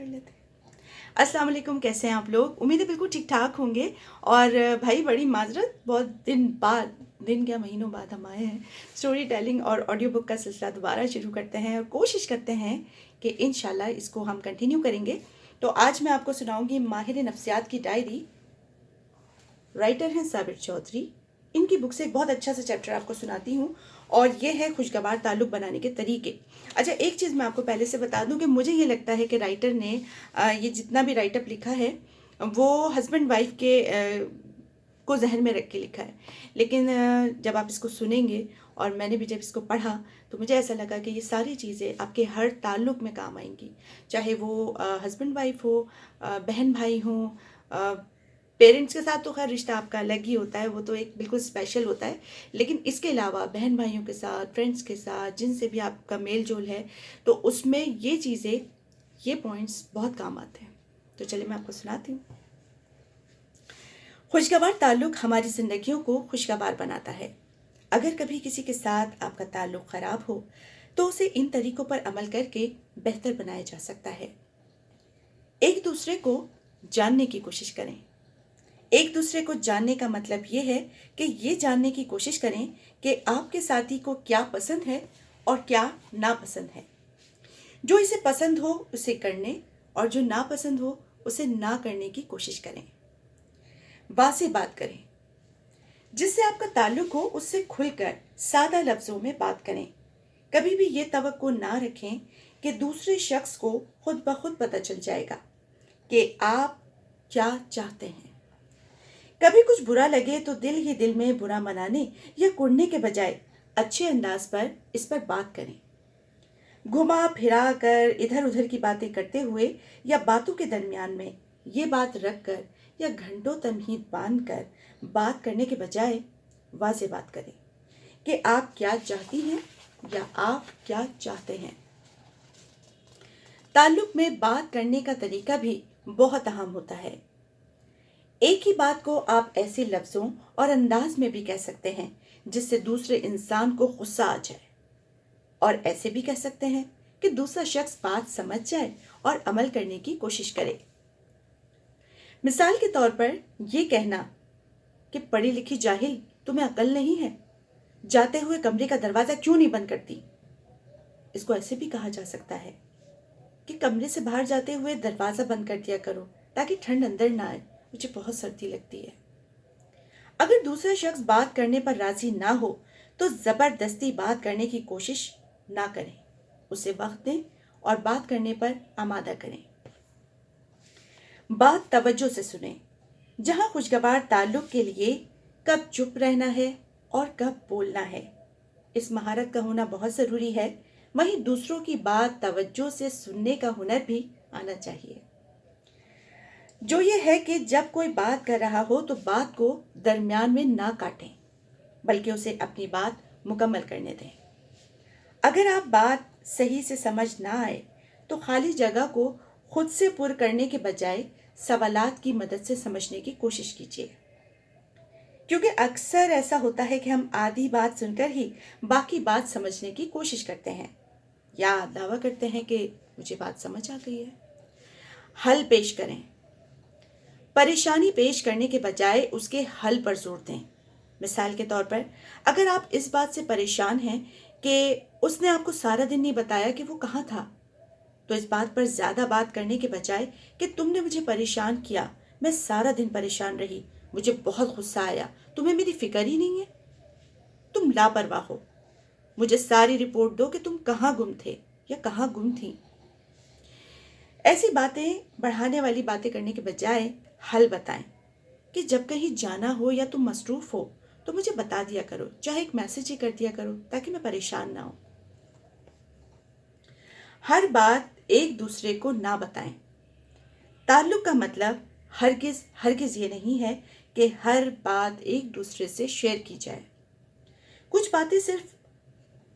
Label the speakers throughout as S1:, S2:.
S1: लेते हैं। अस्सलाम वालेकुम, कैसे हैं आप लोग? उम्मीद है बिल्कुल ठीक ठाक होंगे। और भाई बड़ी माजरत, बहुत दिन बाद, दिन क्या महीनों बाद हम आए हैं। स्टोरी टेलिंग और ऑडियो बुक का सिलसिला दोबारा शुरू करते हैं और कोशिश करते हैं कि इंशाल्लाह इसको हम कंटिन्यू करेंगे। तो आज मैं आपको सुनाऊंगी माहिर नफ्सियात की डायरी। राइटर हैं साबिर चौधरी। इनकी बुक से एक बहुत अच्छा सा चैप्टर आपको सुनाती हूँ और ये है खुशगवार ताल्लुक़ बनाने के तरीके। अच्छा, एक चीज़ मैं आपको पहले से बता दूं कि मुझे ये लगता है कि राइटर ने ये जितना भी राइटअप लिखा है वो हस्बैंड वाइफ के को जहन में रख के लिखा है। लेकिन जब आप इसको सुनेंगे और मैंने भी जब इसको पढ़ा तो मुझे ऐसा लगा कि ये सारी चीज़ें आपके हर ताल्लुक़ में काम आएंगी, चाहे वो हस्बैंड वाइफ हो, बहन भाई हों, पेरेंट्स के साथ तो खैर रिश्ता आपका अलग ही होता है, वो तो एक बिल्कुल स्पेशल होता है। लेकिन इसके अलावा बहन भाइयों के साथ, फ्रेंड्स के साथ, जिनसे भी आपका मेल जोल है, तो उसमें ये चीज़ें, ये पॉइंट्स बहुत काम आते हैं। तो चलिए मैं आपको सुनाती हूँ। खुशगवार ताल्लुक़ हमारी ज़िंदगियों को खुशगवार बनाता है। अगर कभी किसी के साथ आपका ताल्लुक़ ख़राब हो तो उसे इन तरीक़ों पर अमल करके बेहतर बनाया जा सकता है। एक दूसरे को जानने की कोशिश करें। एक दूसरे को जानने का मतलब ये है कि ये जानने की कोशिश करें कि आपके साथी को क्या पसंद है और क्या नापसंद है। जो इसे पसंद हो उसे करने और जो नापसंद हो उसे ना करने की कोशिश करें। वाज़े बात करें। जिससे आपका ताल्लुक हो उससे खुलकर सादा लफ्ज़ों में बात करें। कभी भी ये तवक्को ना रखें कि दूसरे शख्स को खुद ब खुद पता चल जाएगा कि आप क्या चाहते हैं। कभी कुछ बुरा लगे तो दिल ही दिल में बुरा मनाने या कुड़ने के बजाय अच्छे अंदाज पर इस पर बात करें। घुमा फिरा कर इधर उधर की बातें करते हुए या बातों के दरमियान में ये बात रख कर या घंटों तमहीद बांध कर बात करने के बजाय वाज़े बात करें कि आप क्या चाहती हैं या आप क्या चाहते हैं। ताल्लुक में बात करने का तरीका भी बहुत अहम होता है। एक ही बात को आप ऐसे लफ्ज़ों और अंदाज में भी कह सकते हैं जिससे दूसरे इंसान को गुस्सा आ जाए, और ऐसे भी कह सकते हैं कि दूसरा शख्स बात समझ जाए और अमल करने की कोशिश करे। मिसाल के तौर पर यह कहना कि पढ़ी लिखी जाहिल, तुम्हें अकल नहीं है, जाते हुए कमरे का दरवाज़ा क्यों नहीं बंद करती। इसको ऐसे भी कहा जा सकता है कि कमरे से बाहर जाते हुए दरवाज़ा बंद कर दिया करो ताकि ठंड अंदर ना आए, मुझे बहुत सर्दी लगती है। अगर दूसरा शख्स बात करने पर राजी ना हो तो ज़बरदस्ती बात करने की कोशिश ना करें, उसे वक्त दें और बात करने पर आमादा करें। बात तवज्जो से सुनें। जहां खुशगवार ताल्लुक के लिए कब चुप रहना है और कब बोलना है, इस महारत का होना बहुत ज़रूरी है। वहीं दूसरों की बात तवज्जो से सुनने का हुनर भी आना चाहिए, जो ये है कि जब कोई बात कर रहा हो तो बात को दरमियान में ना काटें, बल्कि उसे अपनी बात मुकम्मल करने दें। अगर आप बात सही से समझ ना आए तो खाली जगह को खुद से पुर करने के बजाय सवालात की मदद से समझने की कोशिश कीजिए, क्योंकि अक्सर ऐसा होता है कि हम आधी बात सुनकर ही बाकी बात समझने की कोशिश करते हैं या दावा करते हैं कि मुझे बात समझ आ गई है। हल पेश करें। परेशानी पेश करने के बजाय उसके हल पर जोर दें। मिसाल के तौर पर अगर आप इस बात से परेशान हैं कि उसने आपको सारा दिन नहीं बताया कि वो कहाँ था, तो इस बात पर ज़्यादा बात करने के बजाय कि तुमने मुझे परेशान किया, मैं सारा दिन परेशान रही, मुझे बहुत गुस्सा आया, तुम्हें मेरी फिक्र ही नहीं है, तुम लापरवाह हो, मुझे सारी रिपोर्ट दो कि तुम कहाँ गुम थे या कहाँ गुम थी। ऐसी बातें, बढ़ाने वाली बातें करने के बजाय हल बताएं कि जब कहीं जाना हो या तुम मसरूफ़ हो तो मुझे बता दिया करो, चाहे एक मैसेज ही कर दिया करो ताकि मैं परेशान ना हो। हर बात एक दूसरे को ना बताएं। ताल्लुक का मतलब हरगिज़ हरगिज़ ये नहीं है कि हर बात एक दूसरे से शेयर की जाए। कुछ बातें सिर्फ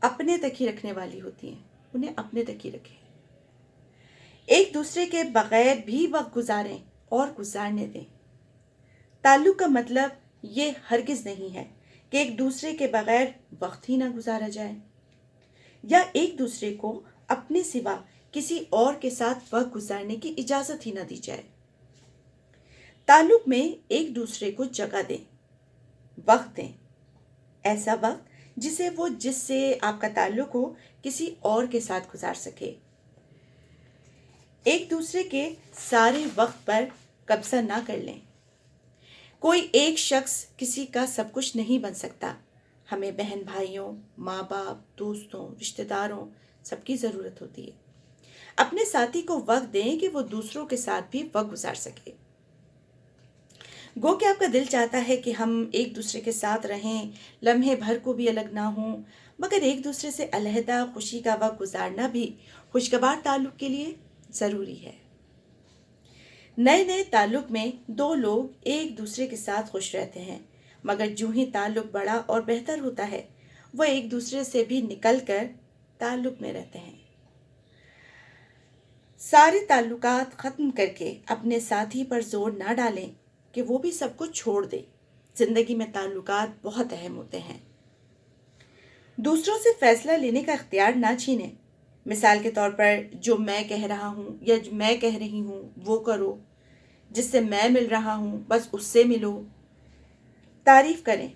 S1: अपने तक ही रखने वाली होती हैं, उन्हें अपने तक ही रखें। एक दूसरे के बगैर भी वक्त गुजारें और गुजारने दें। ताल्लुक का मतलब ये हरगिज़ नहीं है कि एक दूसरे के बगैर वक्त ही ना गुजारा जाए या एक दूसरे को अपने सिवा کسی اور کے ساتھ وقت گزارنے کی اجازت ہی نہ دی جائے۔ تعلق میں ایک دوسرے کو جگہ دیں، وقت دیں، ایسا وقت جس سے آپ کا تعلق ہو کسی اور کے ساتھ گزار سکے۔ ایک دوسرے کے سارے وقت پر قبضہ نہ کر لیں۔ کوئی ایک شخص کسی کا سب کچھ نہیں بن سکتا۔ ہمیں بہن بھائیوں، ماں باپ، دوستوں، رشتہ داروں سب کی ضرورت ہوتی ہے۔ اپنے ساتھی کو وقت دیں کہ وہ دوسروں کے ساتھ بھی وقت گزار سکے۔ گو کہ آپ کا دل چاہتا ہے کہ ہم ایک دوسرے کے ساتھ رہیں، لمحے بھر کو بھی الگ نہ ہوں، مگر ایک دوسرے سے علیحدہ خوشی کا وقت گزارنا بھی خوشگوار تعلق کے لیے ضروری ہے۔ نئے تعلق میں دو لوگ ایک دوسرے کے ساتھ خوش رہتے ہیں، مگر جو ہی تعلق بڑا اور بہتر ہوتا ہے وہ ایک دوسرے سے بھی نکل کر تعلق میں رہتے ہیں۔ سارے تعلقات ختم کر کے اپنے ساتھی پر زور نہ ڈالیں کہ وہ بھی سب کچھ چھوڑ دے۔ زندگی میں تعلقات بہت اہم ہوتے ہیں۔ دوسروں سے فیصلہ لینے کا اختیار نہ چھینیں۔ مثال کے طور پر جو میں کہہ رہا ہوں یا جو میں کہہ رہی ہوں وہ کرو، جس سے میں مل رہا ہوں بس اس سے ملو۔ تعریف کریں۔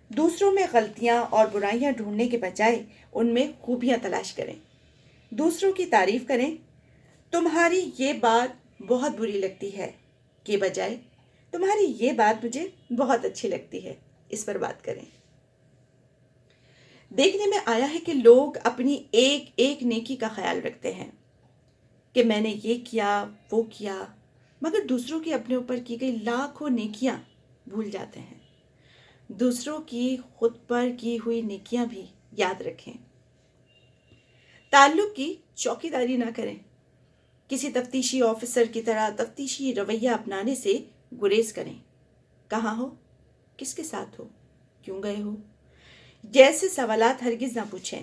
S1: دوسروں میں غلطیاں اور برائیاں ڈھونڈنے کے بجائے ان میں خوبیاں تلاش کریں۔ دوسروں کی تعریف کریں۔ تمہاری یہ بات بہت بری لگتی ہے کے بجائے تمہاری یہ بات مجھے بہت اچھی لگتی ہے، اس پر بات کریں۔ دیکھنے میں آیا ہے کہ لوگ اپنی ایک ایک نیکی کا خیال رکھتے ہیں کہ میں نے یہ کیا وہ کیا، مگر دوسروں کی اپنے اوپر کی گئی لاکھوں نیکیاں بھول جاتے ہیں۔ دوسروں کی خود پر کی ہوئی نیکیاں بھی یاد رکھیں۔ تعلق کی چوکیداری نہ کریں۔ کسی تفتیشی آفیسر کی طرح تفتیشی رویہ اپنانے سے گریز کریں۔ کہاں ہو؟ کس کے ساتھ ہو؟ کیوں گئے ہو؟ جیسے سوالات ہرگز نہ پوچھیں۔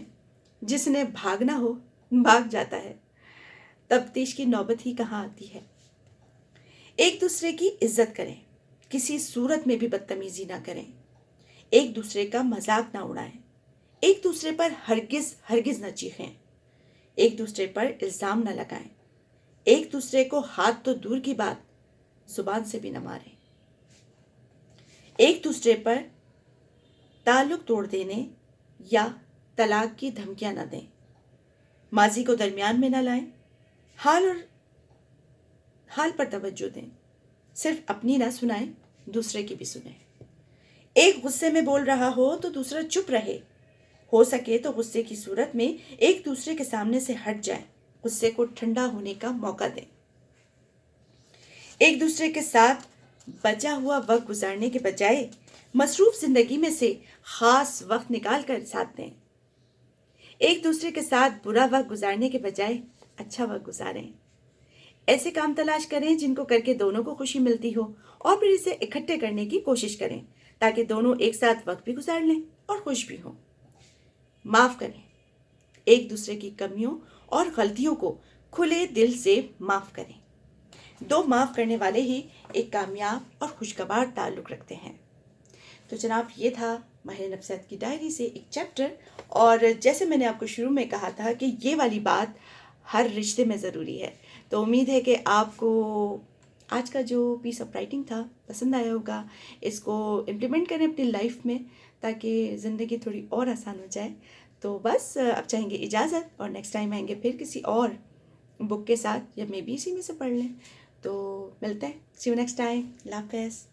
S1: جس نے بھاگنا ہو بھاگ جاتا ہے۔ تفتیش کی نوبت ہی کہاں آتی ہے۔ ایک دوسرے کی عزت کریں۔ کسی صورت میں بھی بدتمیزی نہ کریں۔ ایک دوسرے کا مذاق نہ اڑائیں۔ ایک دوسرے پر ہرگز نہ چیخیں۔ ایک دوسرے پر الزام نہ لگائیں۔ ایک دوسرے کو ہاتھ تو دور کی بات زبان سے بھی نہ ماریں۔ ایک دوسرے پر تعلق توڑ دینے یا طلاق کی دھمکیاں نہ دیں۔ ماضی کو درمیان میں نہ لائیں۔ حال پر توجہ دیں۔ صرف اپنی نہ سنائیں، دوسرے کی بھی سنیں۔ ایک غصے میں بول رہا ہو تو دوسرا چپ رہے۔ ہو سکے تو غصے کی صورت میں ایک دوسرے کے سامنے سے ہٹ جائیں۔ غصے کو ٹھنڈا ہونے کا موقع دیں۔ ایک دوسرے کے ساتھ بچا ہوا وقت گزارنے کے بجائے مصروف زندگی میں سے خاص وقت نکال کر ساتھ دیں۔ ایک دوسرے کے ساتھ برا وقت گزارنے کے بجائے اچھا وقت گزاریں۔ ایسے کام تلاش کریں جن کو کر کے دونوں کو خوشی ملتی ہو، اور پھر اسے اکٹھے کرنے کی کوشش کریں تاکہ دونوں ایک ساتھ وقت بھی گزار لیں اور خوش بھی ہوں۔ معاف کریں۔ ایک دوسرے کی کمیوں اور غلطیوں کو کھلے دل سے معاف کریں۔ دو معاف کرنے والے ہی ایک کامیاب اور خوشگوار تعلق رکھتے ہیں۔ تو جناب، یہ تھا ماہر نفسیات کی ڈائری سے ایک چیپٹر، اور جیسے میں نے آپ کو شروع میں کہا تھا کہ یہ والی بات ہر رشتے میں ضروری ہے۔ تو امید ہے کہ آپ کو آج کا جو پیس آف رائٹنگ تھا پسند آیا ہوگا۔ اس کو امپلیمنٹ کریں اپنی لائف میں تاکہ زندگی تھوڑی اور آسان ہو جائے۔ تو بس اب چاہیں گے اجازت، اور نیکسٹ ٹائم آئیں گے پھر کسی اور بک کے ساتھ، یا مے بی اسی میں سے پڑھ لیں۔ تو ملتے ہیں، سی یو نیکسٹ ٹائم، اللہ حافظ۔